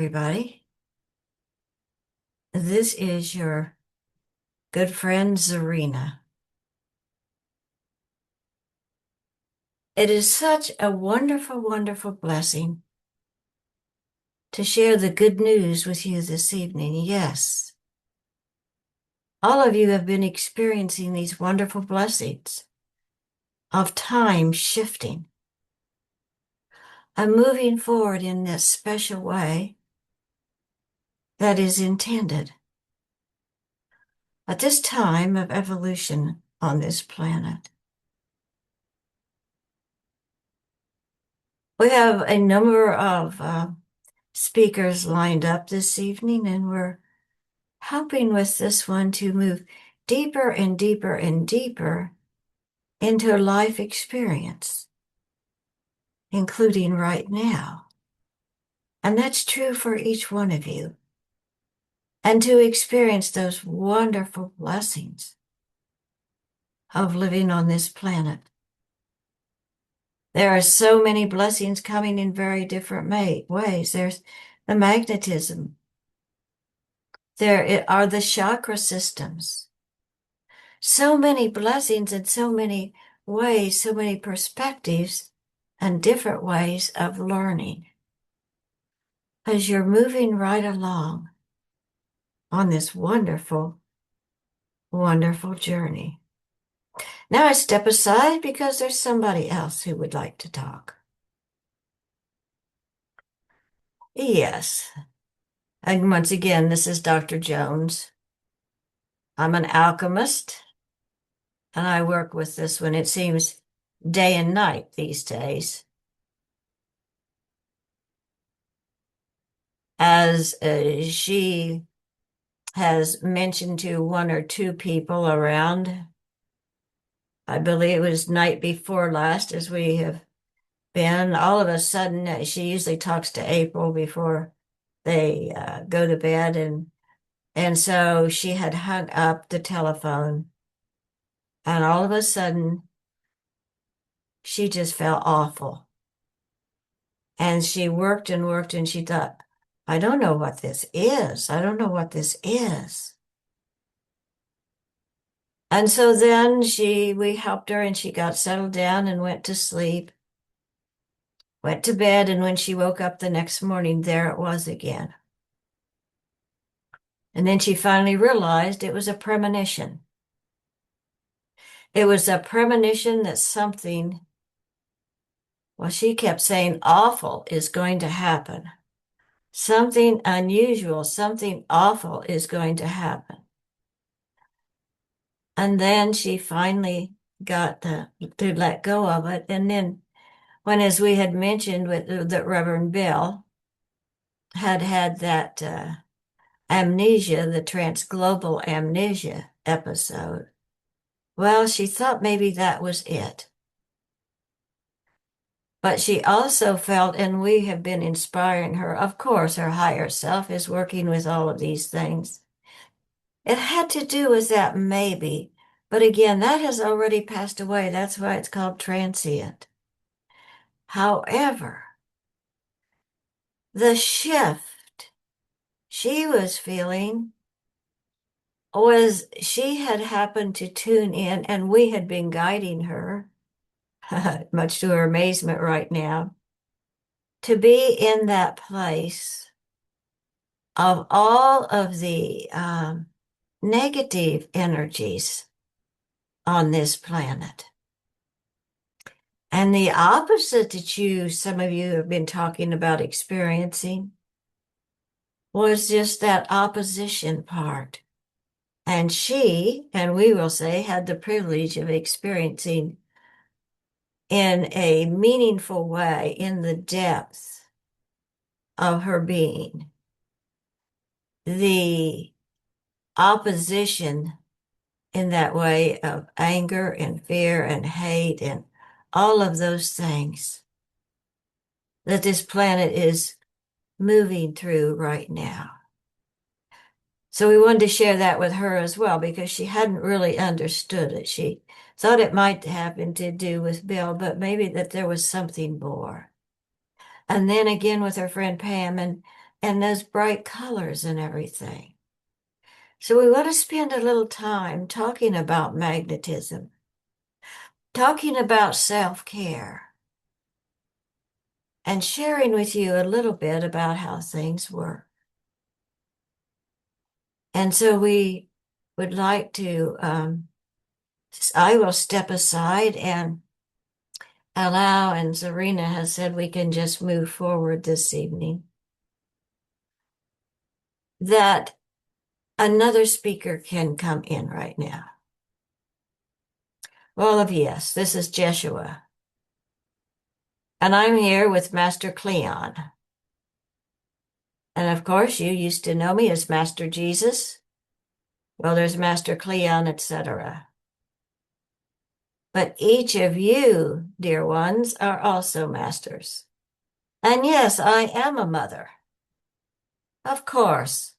Everybody. This is your good friend Zarina. It is such a wonderful, wonderful blessing to share the good news with you this evening. Yes, all of you have been experiencing these wonderful blessings of time shifting and moving forward in this special way that is intended at this time of evolution on this planet. We have a number of speakers lined up this evening, and we're helping with this one to move deeper and deeper and deeper into a life experience, including right now. And that's true for each one of you. And to experience those wonderful blessings of living on this planet. There are so many blessings coming in very different ways. There's the magnetism. There are the chakra systems. So many blessings in so many ways, so many perspectives and different ways of learning. As you're moving right along on this wonderful, wonderful journey. Now I step aside because there's somebody else who would like to talk. Yes. And once again, this is Dr. Jones. I'm an alchemist, and I work with this one, it seems, day and night these days. As she has mentioned to one or two people around, I believe it was night before last, as we have been, all of a sudden, she usually talks to April before they go to bed, and so she had hung up the telephone, and all of a sudden, she just felt awful. And she worked and worked, and she thought, I don't know what this is. I don't know what this is. And so then we helped her, and she got settled down and went to sleep, went to bed. And when she woke up the next morning, there it was again. And then she finally realized it was a premonition. It was a premonition that something, well, she kept saying awful is going to happen. Something unusual, something awful is going to happen. And then she finally got to let go of it. And then when, as we had mentioned with that Reverend Bill had that amnesia, the transglobal amnesia episode, well, she thought maybe that was it. But she also felt, and we have been inspiring her, of course, her higher self is working with all of these things. It had to do with that maybe, but again, that has already passed away. That's why it's called transient. However, the shift she was feeling was she had happened to tune in, and we had been guiding her, much to her amazement right now, to be in that place of all of the negative energies on this planet. And the opposite that some of you have been talking about experiencing was just that opposition part. And she, and we will say, had the privilege of experiencing in a meaningful way in the depth of her being the opposition in that way of anger and fear and hate and all of those things that this planet is moving through right now. So we wanted to share that with her as well because she hadn't really understood it. She thought it might happen to do with Bill, but maybe that there was something more. And then again with her friend Pam, and and those bright colors and everything. So we want to spend a little time talking about magnetism, talking about self-care, and sharing with you a little bit about how things work. And so we would like to, I will step aside and allow, and Zarina has said we can just move forward this evening, that another speaker can come in right now. Well, yes, this is Jeshua. And I'm here with Master Cleon. And of course, you used to know me as Master Jesus. Well, there's Master Cleon, etc. But each of you, dear ones, are also masters. And yes, I am a mother. Of course,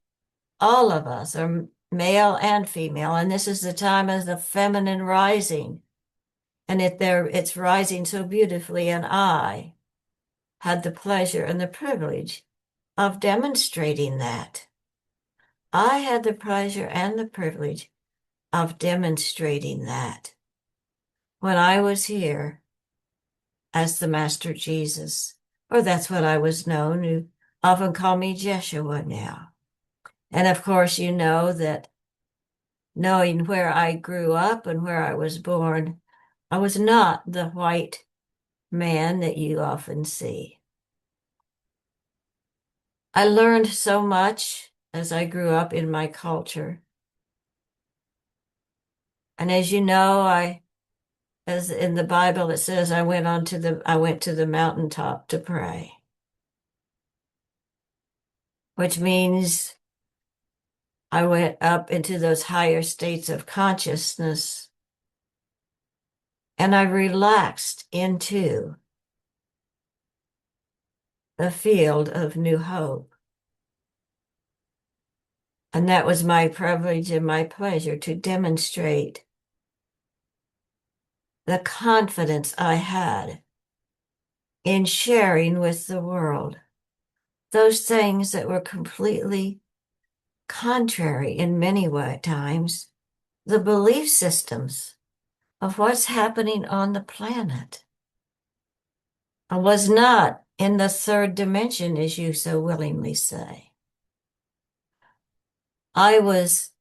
all of us are male and female, and this is the time of the feminine rising. And it's rising so beautifully, and I had the pleasure and the privilege of demonstrating that. I had the pleasure and the privilege of demonstrating that when I was here as the Master Jesus, or that's what I was known. You often call me Jeshua now. And of course, you know that knowing where I grew up and where I was born, I was not the white man that you often see. I learned so much as I grew up in my culture. And as you know, as in the Bible, it says, I went to the mountaintop to pray, which means I went up into those higher states of consciousness and I relaxed into the field of new hope. And that was my privilege and my pleasure to demonstrate the confidence I had in sharing with the world those things that were completely contrary in many times, the belief systems of what's happening on the planet. I was not in the third dimension, as you so willingly say. I was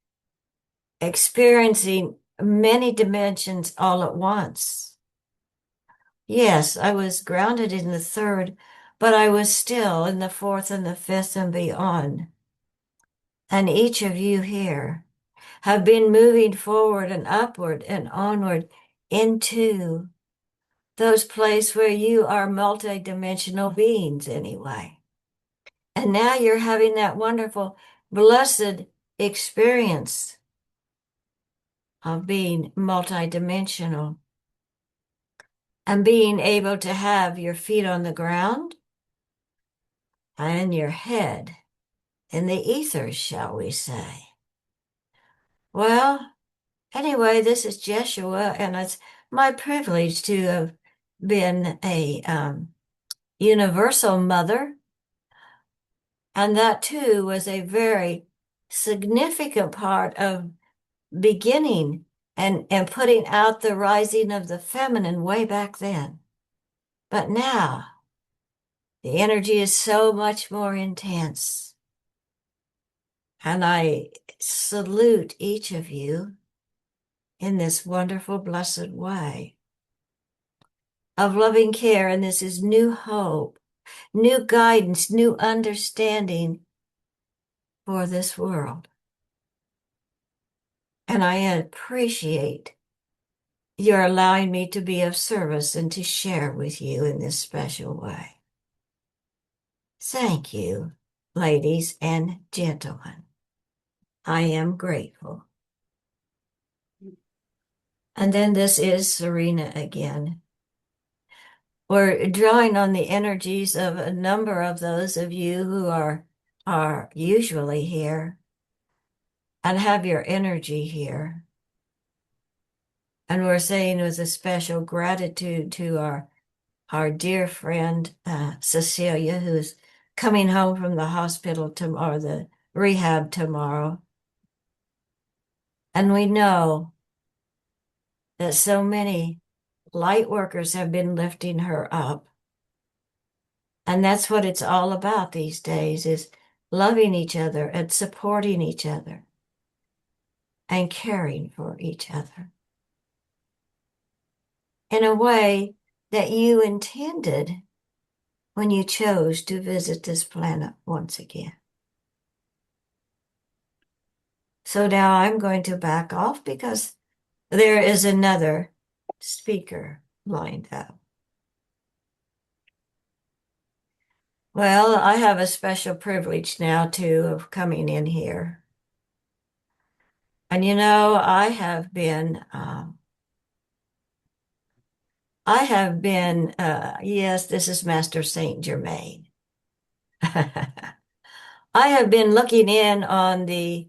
experiencing many dimensions all at once. Yes, I was grounded in the third, but I was still in the fourth and the fifth and beyond. And each of you here have been moving forward and upward and onward into those places where you are multidimensional beings anyway. And now you're having that wonderful, blessed experience of being multidimensional and being able to have your feet on the ground and your head in the ethers, shall we say. Well, anyway, this is Jeshua, and it's my privilege to have been a universal mother. And that too was a very significant part of beginning and putting out the rising of the feminine way back then. But now the energy is so much more intense. And I salute each of you in this wonderful, blessed way of loving care. And this is new hope, new guidance, new understanding for this world. And I appreciate your allowing me to be of service and to share with you in this special way. Thank you, ladies and gentlemen. I am grateful. And then this is Serena again. We're drawing on the energies of a number of those of you who are usually here and have your energy here. And we're saying with a special gratitude to our dear friend, Cecilia, who's coming home from the hospital tomorrow, or the rehab tomorrow. And we know that so many light workers have been lifting her up. And that's what it's all about these days, is loving each other and supporting each other and caring for each other in a way that you intended when you chose to visit this planet once again. So now I'm going to back off because there is another speaker lined up. Well, I have a special privilege now too of coming in here. And you know, yes, this is Master Saint Germain. I have been looking in on the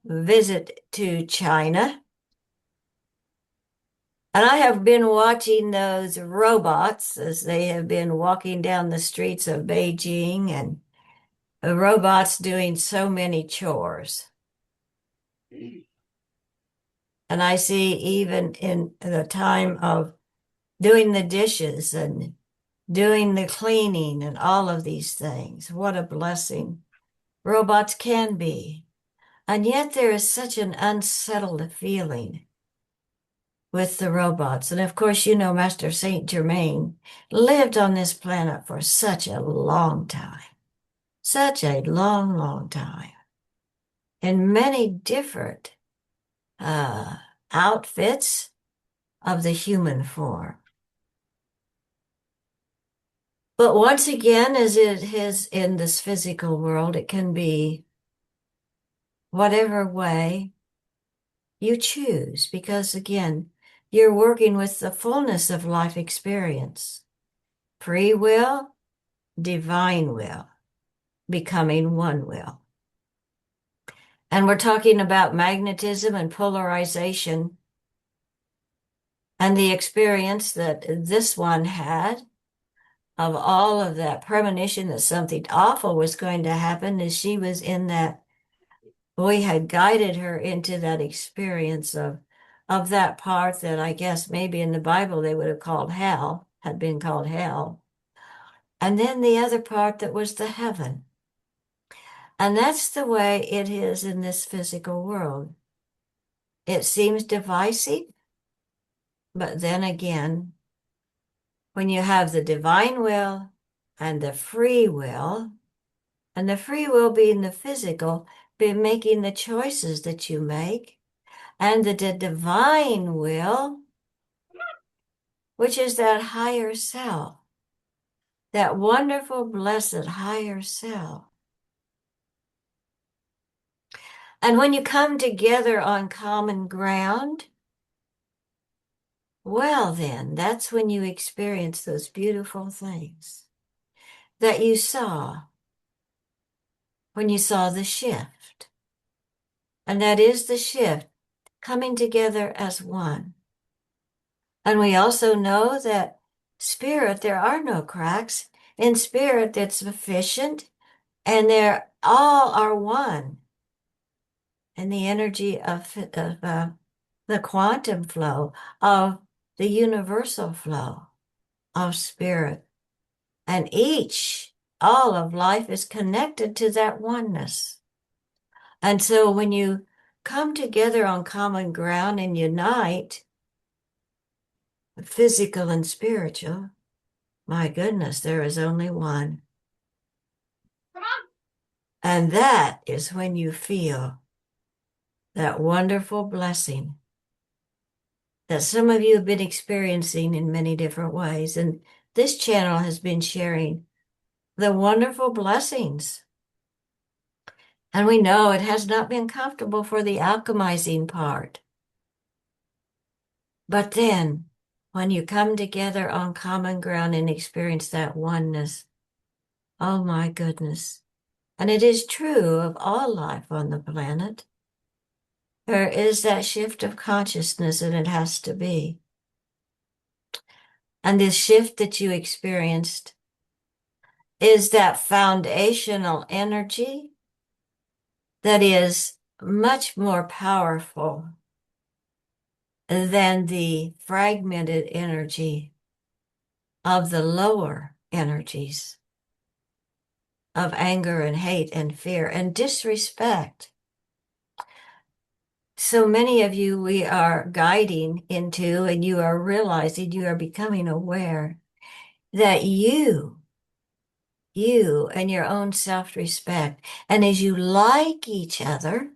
visit to China, and I have been watching those robots as they have been walking down the streets of Beijing, and the robots doing so many chores. And I see even in the time of doing the dishes and doing the cleaning and all of these things, what a blessing robots can be. And yet there is such an unsettled feeling with the robots. And of course, you know, Master Saint Germain lived on this planet for such a long time, such a long, long time, in many different uh, outfits of the human form. But once again, as it is in this physical world, it can be whatever way you choose, because again, you're working with the fullness of life experience, free will, divine will, becoming one will. And we're talking about magnetism and polarization and the experience that this one had of all of that premonition that something awful was going to happen as she was in that, we had guided her into that experience of that part that I guess maybe in the Bible they would have called hell, had been called hell. And then the other part that was the heaven. And that's the way it is in this physical world. It seems divisive, but then again, when you have the divine will and the free will, and the free will being the physical, be making the choices that you make, and the divine will, which is that higher self, that wonderful, blessed higher self. And when you come together on common ground, well, then, that's when you experience those beautiful things that you saw when you saw the shift. And that is the shift, coming together as one. And we also know that spirit, there are no cracks. In spirit, that's sufficient, and they all are one. And the energy of the quantum flow, of the universal flow of spirit. And all of life is connected to that oneness. And so when you come together on common ground and unite, physical and spiritual, my goodness, there is only one. And that is when you feel that wonderful blessing that some of you have been experiencing in many different ways. And this channel has been sharing the wonderful blessings. And we know it has not been comfortable for the alchemizing part. But then, when you come together on common ground and experience that oneness, oh my goodness. And it is true of all life on the planet. There is that shift of consciousness, and it has to be. And this shift that you experienced is that foundational energy that is much more powerful than the fragmented energy of the lower energies of anger and hate and fear and disrespect. So many of you we are guiding into, and you are realizing, you are becoming aware that you and your own self-respect, and as you like each other,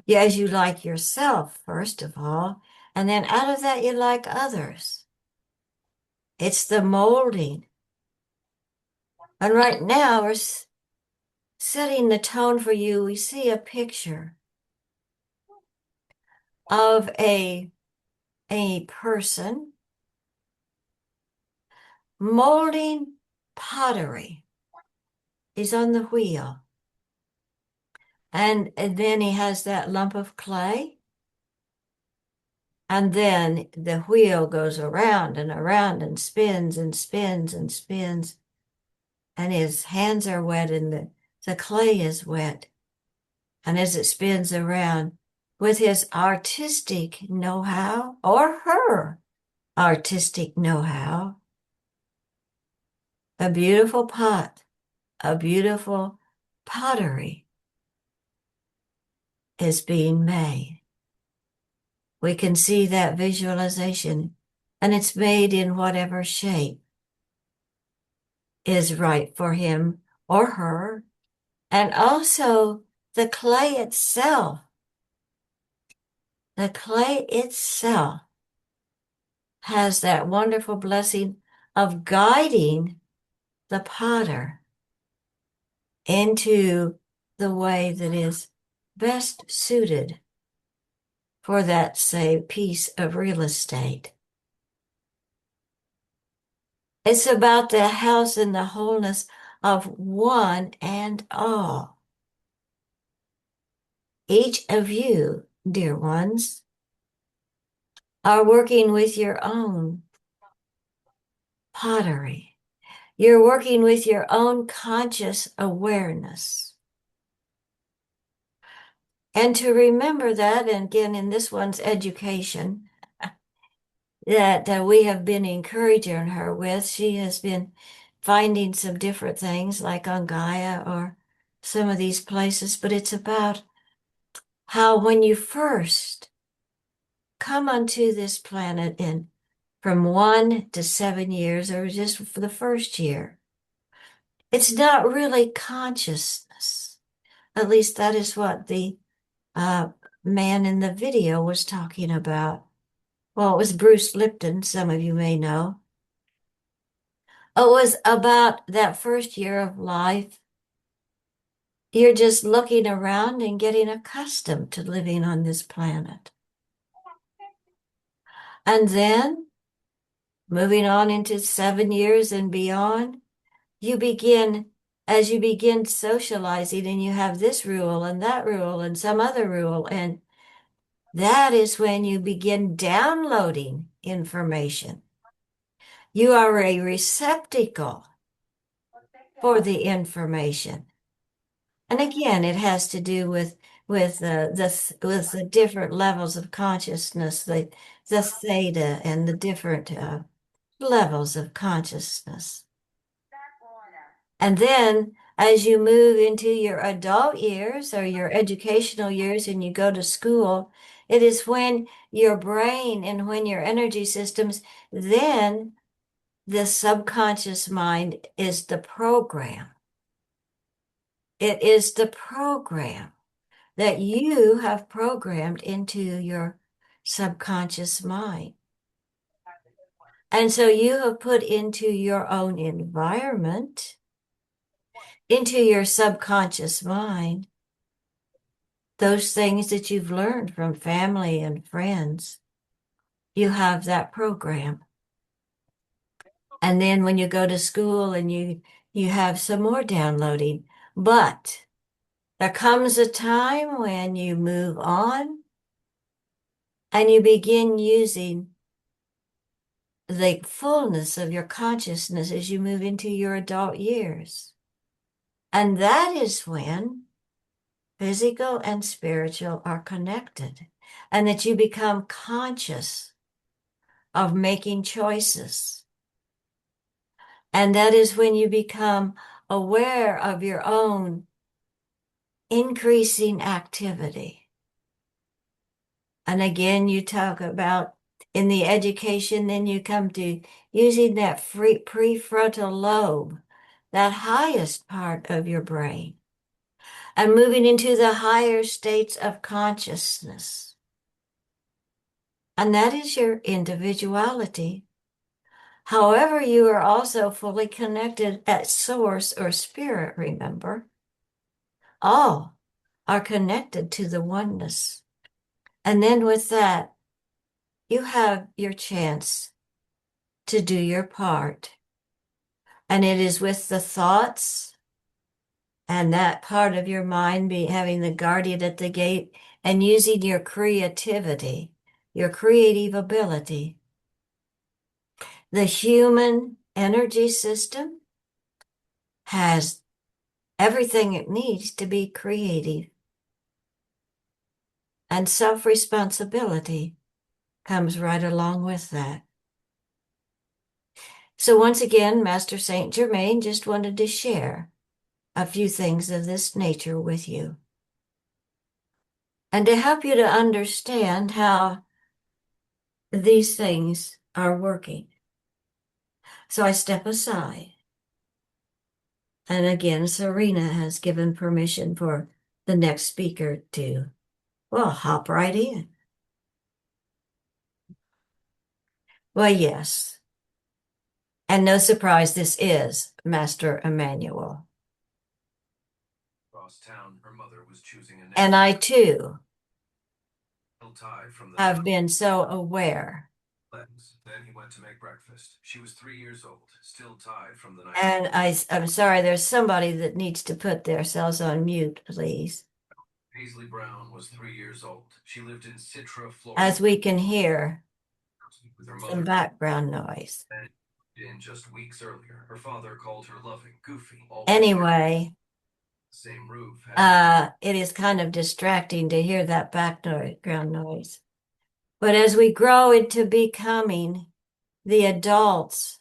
as you like yourself, first of all, and then out of that, you like others. It's the molding. And right now, we're setting the tone for you. We see a picture of a person molding pottery. He's on the wheel. And then he has that lump of clay. And then the wheel goes around and around and spins and spins and spins. And his hands are wet and the clay is wet. And as it spins around, with his artistic know-how or her artistic know-how, a beautiful pot, a beautiful pottery is being made. We can see that visualization, and it's made in whatever shape is right for him or her. And also the clay itself has that wonderful blessing of guiding the potter into the way that is best suited for that, say, piece of real estate. It's about the health and the wholeness of one and all. Each of you, dear ones, are working with your own pottery. You're working with your own conscious awareness. And to remember that, and again, in this one's education, that we have been encouraging her with, she has been finding some different things like on Gaia or some of these places, but it's about how when you first come onto this planet in from 1 to 7 years, or just for the first year, it's not really consciousness. At least that is what the man in the video was talking about. Well, it was Bruce Lipton, some of you may know. It was about that first year of life. You're just looking around and getting accustomed to living on this planet. And then, moving on into 7 years and beyond, as you begin socializing and you have this rule and that rule and some other rule, and that is when you begin downloading information. You are a receptacle for the information. And again, it has to do with the different levels of consciousness, the theta and the different levels of consciousness. And then as you move into your adult years or your educational years and you go to school, it is when your brain and when your energy systems, then the subconscious mind is the program. It is the program that you have programmed into your subconscious mind. And so you have put into your own environment, into your subconscious mind, those things that you've learned from family and friends. You have that program. And then when you go to school and you have some more downloading, but there comes a time when you move on and you begin using the fullness of your consciousness as you move into your adult years. And that is when physical and spiritual are connected, and that you become conscious of making choices. And that is when you become aware of your own increasing activity. And again, you talk about in the education, then you come to using that prefrontal lobe, that highest part of your brain, and moving into the higher states of consciousness. And that is your individuality. However, you are also fully connected at source or spirit, remember? All are connected to the oneness. And then with that, you have your chance to do your part. And it is with the thoughts and that part of your mind having the guardian at the gate and using your creativity, your creative ability. The human energy system has everything it needs to be creative. And self-responsibility comes right along with that. So once again, Master Saint Germain just wanted to share a few things of this nature with you. And to help you to understand how these things are working. So I step aside. And again, Serena has given permission for the next speaker to, well, hop right in. Well, yes. And no surprise, this is Master Emmanuel. Across town, her mother was choosing a And I too tie from the have been so aware. Then he went to make breakfast. She was 3 years old, still tied from the night. And I'm sorry, there's somebody that needs to put themselves on mute, please. Paisley Brown was 3 years old. She lived in Citra, Florida. As we can hear with her some background noise. In just weeks earlier, her father called her loving, goofy. Anyway, same roof. It is kind of distracting to hear that background noise. But as we grow into becoming the adults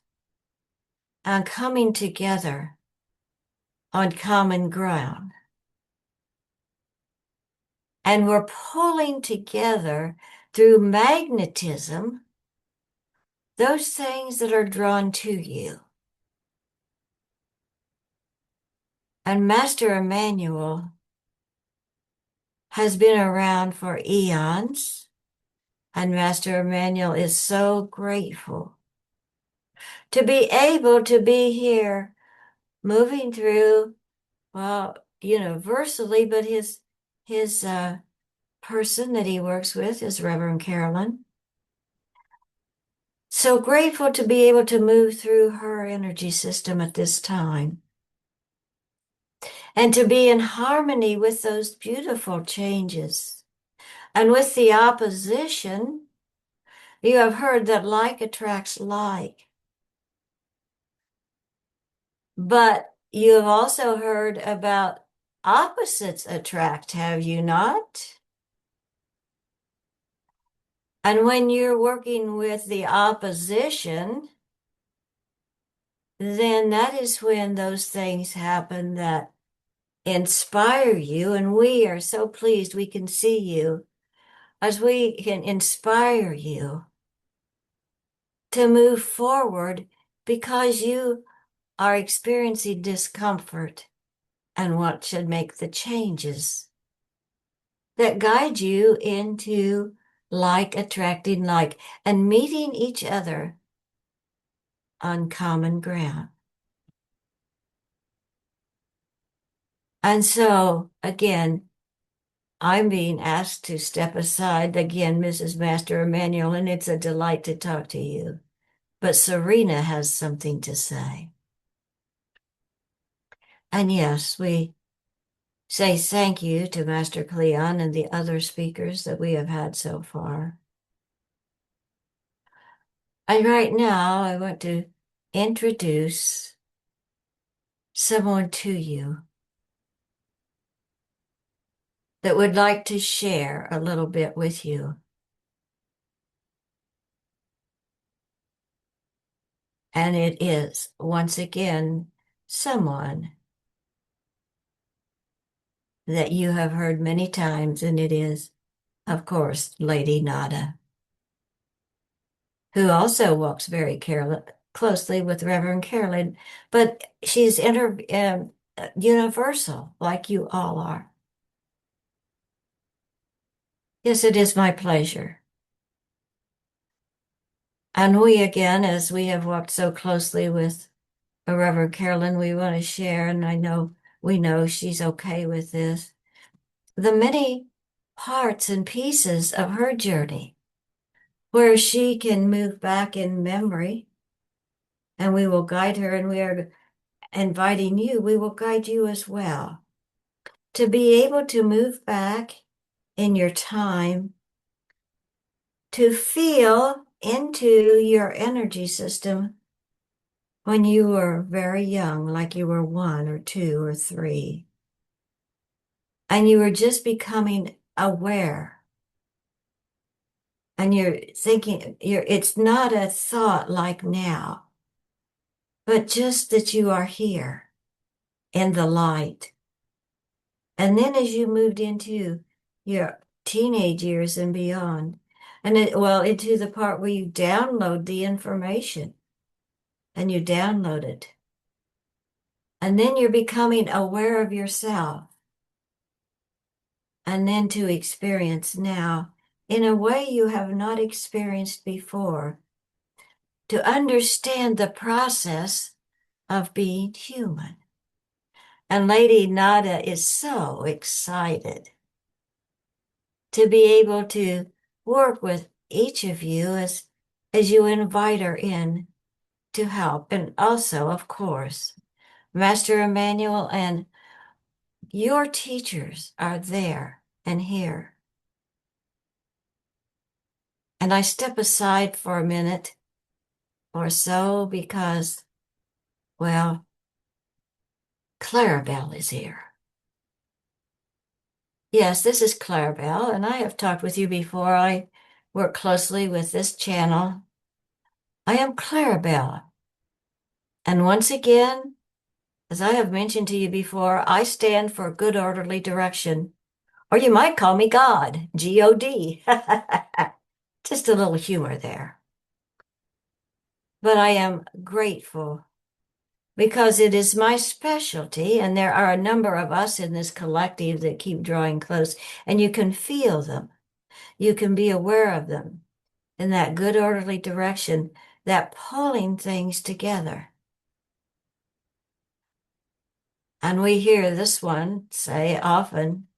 and coming together on common ground, and we're pulling together through magnetism those things that are drawn to you. And Master Emmanuel has been around for eons, and Master Emmanuel is so grateful to be able to be here moving through, well, universally, but his person that he works with is Reverend Carolyn. So grateful to be able to move through her energy system at this time and to be in harmony with those beautiful changes. And with the opposition, you have heard that like attracts like. But you have also heard about opposites attract, have you not? And when you're working with the opposition, then that is when those things happen that inspire you. And we are so pleased we can see you as we can inspire you to move forward because you are experiencing discomfort and what should make the changes that guide you into like attracting like and meeting each other on common ground. And so, again, I'm being asked to step aside again, Mrs. Master Emmanuel, and it's a delight to talk to you. But Serena has something to say. And yes, we say thank you to Master Cleon and the other speakers that we have had so far. And right now, I want to introduce someone to you that would like to share a little bit with you. And it is, once again, someone that you have heard many times, and it is, of course, Lady Nada, who also works very closely with Reverend Carolyn, but she's universal, like you all are. Yes, it is my pleasure. And we again, as we have worked so closely with Reverend Carolyn, we want to share, and I know we know she's okay with this, the many parts and pieces of her journey where she can move back in memory, and we will guide her, and we are inviting you, we will guide you as well to be able to move back in your time to feel into your energy system when you were very young, like you were 1 or 2 or 3, and you were just becoming aware. And you're thinking, it's not a thought like now, but just that you are here in the light. And then as you moved into your teenage years and beyond, well, into the part where you download the information and you download it. And then you're becoming aware of yourself. And then to experience now in a way you have not experienced before, to understand the process of being human. And Lady Nada is so excited to be able to work with each of you as you invite her in to help. And also, of course, Master Emmanuel and your teachers are there and here. And I step aside for a minute or so because, well, Clarabelle is here. Yes, this is Clarabelle, and I have talked with you before. I work closely with this channel. I am Clarabelle. And once again, as I have mentioned to you before, I stand for good orderly direction. Or you might call me God, G-O-D. Just a little humor there. But I am grateful because it is my specialty, and there are a number of us in this collective that keep drawing close, and you can feel them. You can be aware of them in that good orderly direction, that pulling things together. And we hear this one say often,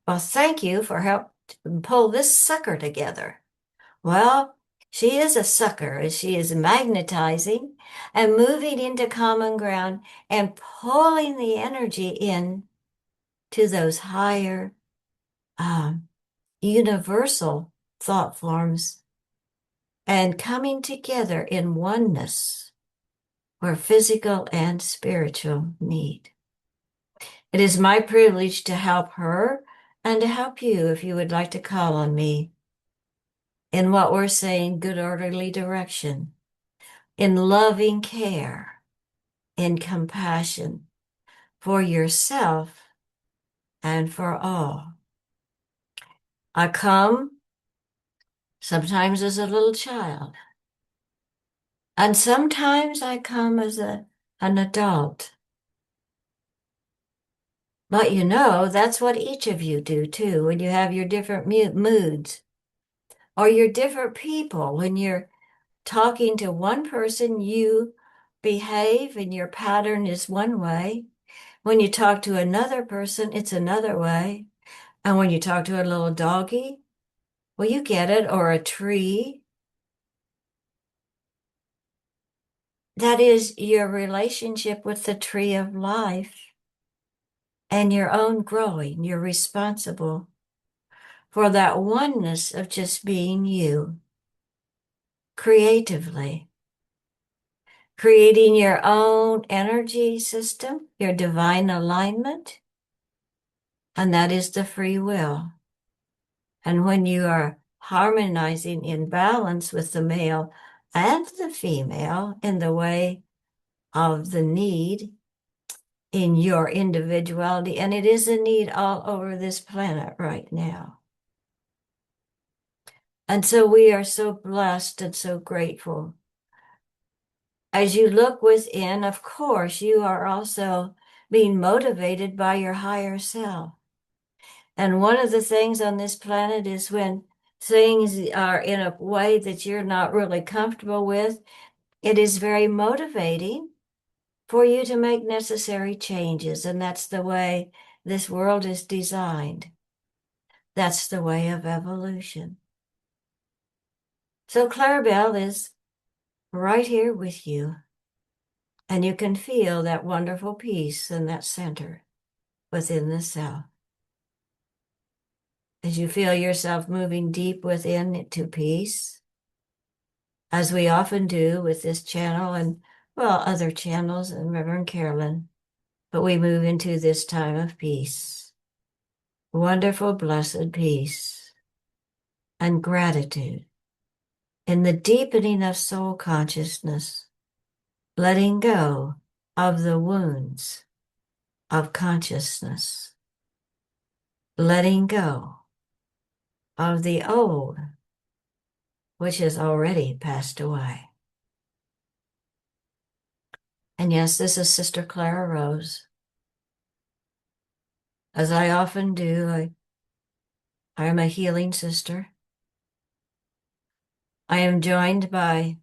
well, thank you for help pull this sucker together. Well, she is a sucker as she is magnetizing and moving into common ground and pulling the energy in to those higher, universal thought forms and coming together in oneness where physical and spiritual meet. It is my privilege to help her and to help you if you would like to call on me in what we're saying, good orderly direction, in loving care, in compassion for yourself and for all. I come sometimes as a little child, and sometimes I come as an adult. But you know, that's what each of you do too, when you have your different moods or your different people. When you're talking to one person, you behave and your pattern is one way. When you talk to another person, it's another way. And when you talk to a little doggy, well, you get it, or a tree. That is your relationship with the tree of life and your own growing. You're responsible for that oneness of just being you. creatively, creating your own energy system, your divine alignment, and that is the free will. And when you are harmonizing in balance with the male and the female in the way of the need in your individuality, and it is a need all over this planet right now. And so we are so blessed and so grateful. As you look within, of course, you are also being motivated by your higher self. And one of the things on this planet is when things are in a way that you're not really comfortable with, it is very motivating for you to make necessary changes. And that's the way this world is designed. That's the way of evolution. So Clarabelle is right here with you. And you can feel that wonderful peace in that center within the self. As you feel yourself moving deep within to peace, as we often do with this channel and, well, other channels and Reverend Carolyn, but we move into this time of peace, wonderful, blessed peace and gratitude in the deepening of soul consciousness, letting go of the wounds of consciousness, letting go of the old, which has already passed away. And yes, this is Sister Clara Rose. As I often do, I am a healing sister. I am joined by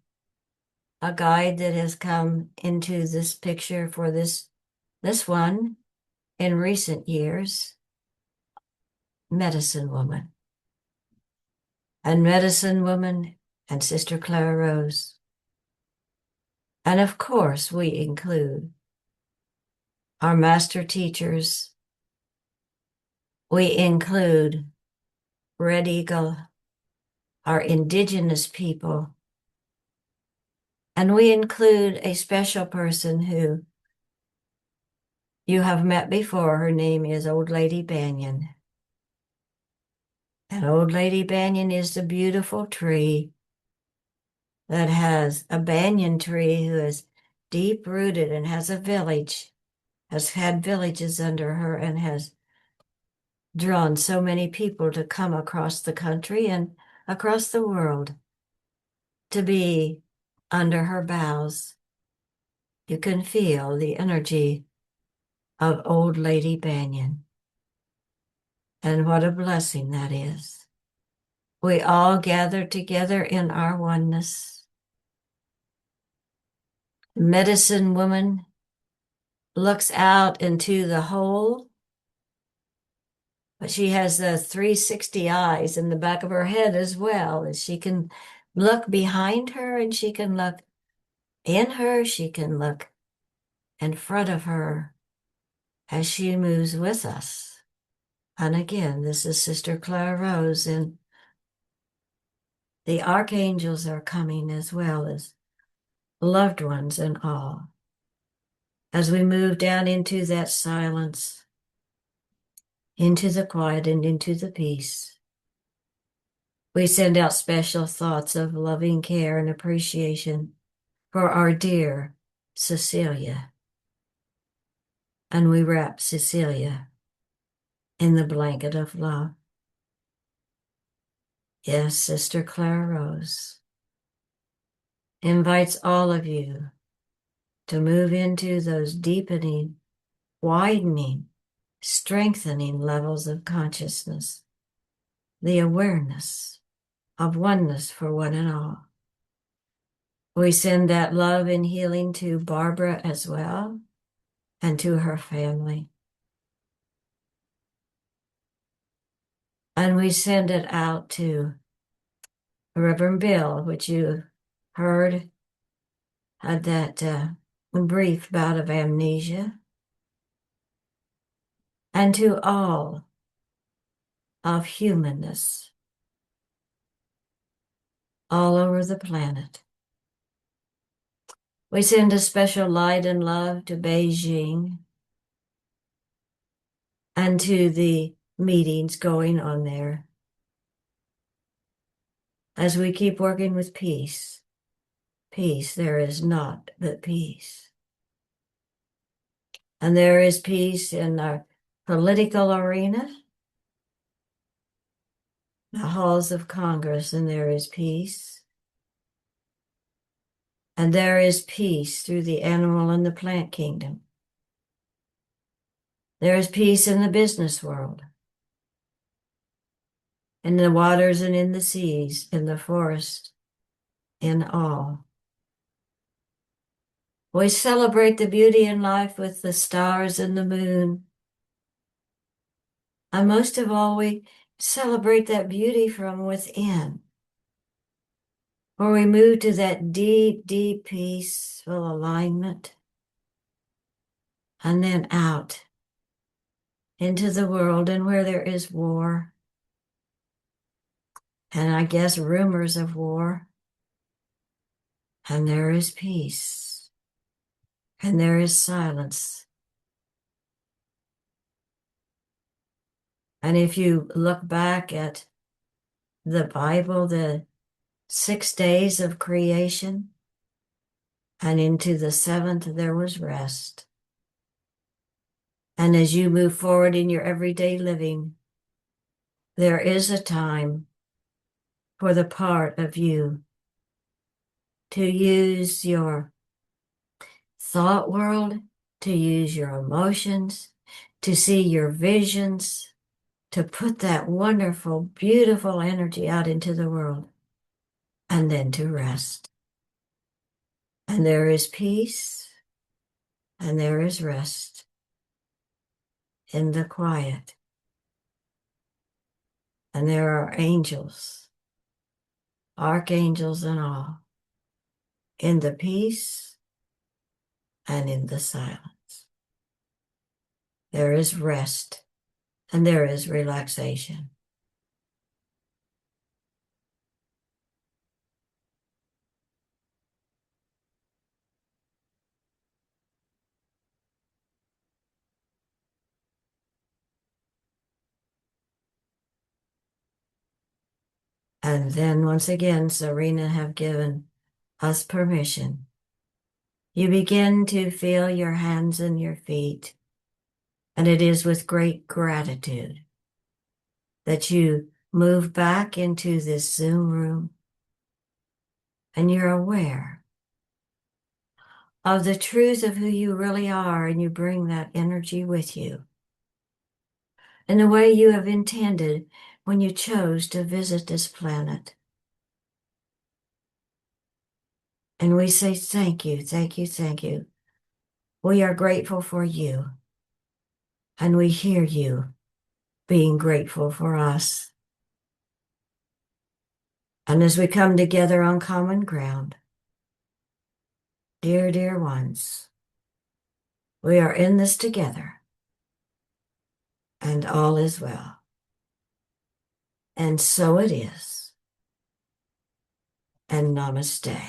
a guide that has come into this picture for this one in recent years, Medicine Woman. And Medicine Woman and Sister Clara Rose. And of course, we include our master teachers. We include Red Eagle, our indigenous people. And we include a special person who you have met before. Her name is Old Lady Banyan. And Old Lady Banyan is the beautiful tree that has a banyan tree who is deep rooted and has a village, has had villages under her and has drawn so many people to come across the country and across the world to be under her boughs. You can feel the energy of Old Lady Banyan. And what a blessing that is. We all gather together in our oneness. Medicine Woman looks out into the whole, but she has the 360 eyes in the back of her head as well, as she can look behind her and she can look in her, she can look in front of her as she moves with us. And again, this is Sister Clara Rose, and the archangels are coming as well as loved ones and all. As we move down into that silence, into the quiet and into the peace, we send out special thoughts of loving care and appreciation for our dear Cecilia. And we wrap Cecilia in the blanket of love. Yes, Sister Clara Rose invites all of you to move into those deepening, widening, strengthening levels of consciousness, the awareness of oneness for one and all. We send that love and healing to Barbara as well and to her family. And we send it out to Reverend Bill, which you heard had that brief bout of amnesia, and to all of humanness, all over the planet. We send a special light and love to Beijing and to the meetings going on there as we keep working with peace. Peace, there is naught but peace. And there is peace in our political arena, the halls of Congress, and there is peace. And there is peace through the animal and the plant kingdom. There is peace in the business world, in the waters and in the seas, in the forest, in all. We celebrate the beauty in life with the stars and the moon. And most of all, we celebrate that beauty from within, where we move to that deep, deep peaceful alignment, and then out into the world, and where there is war, and I guess rumors of war, and there is peace, and there is silence. And if you look back at the Bible, the 6 days of creation, and into the seventh there was rest. And as you move forward in your everyday living, there is a time for the part of you to use your thought world, to use your emotions, to see your visions, to put that wonderful, beautiful energy out into the world, and then to rest. And there is peace, and there is rest in the quiet. And there are angels, archangels and all, in the peace and in the silence. There is rest and there is relaxation. And then once again, Serena have given us permission. You begin to feel your hands and your feet, and it is with great gratitude that you move back into this Zoom room and you're aware of the truth of who you really are, and you bring that energy with you in the way you have intended when you chose to visit this planet. And we say thank you, thank you, thank you. We are grateful for you, and we hear you being grateful for us. And as we come together on common ground, dear, dear ones, we are in this together, and all is well. And so it is. And namaste.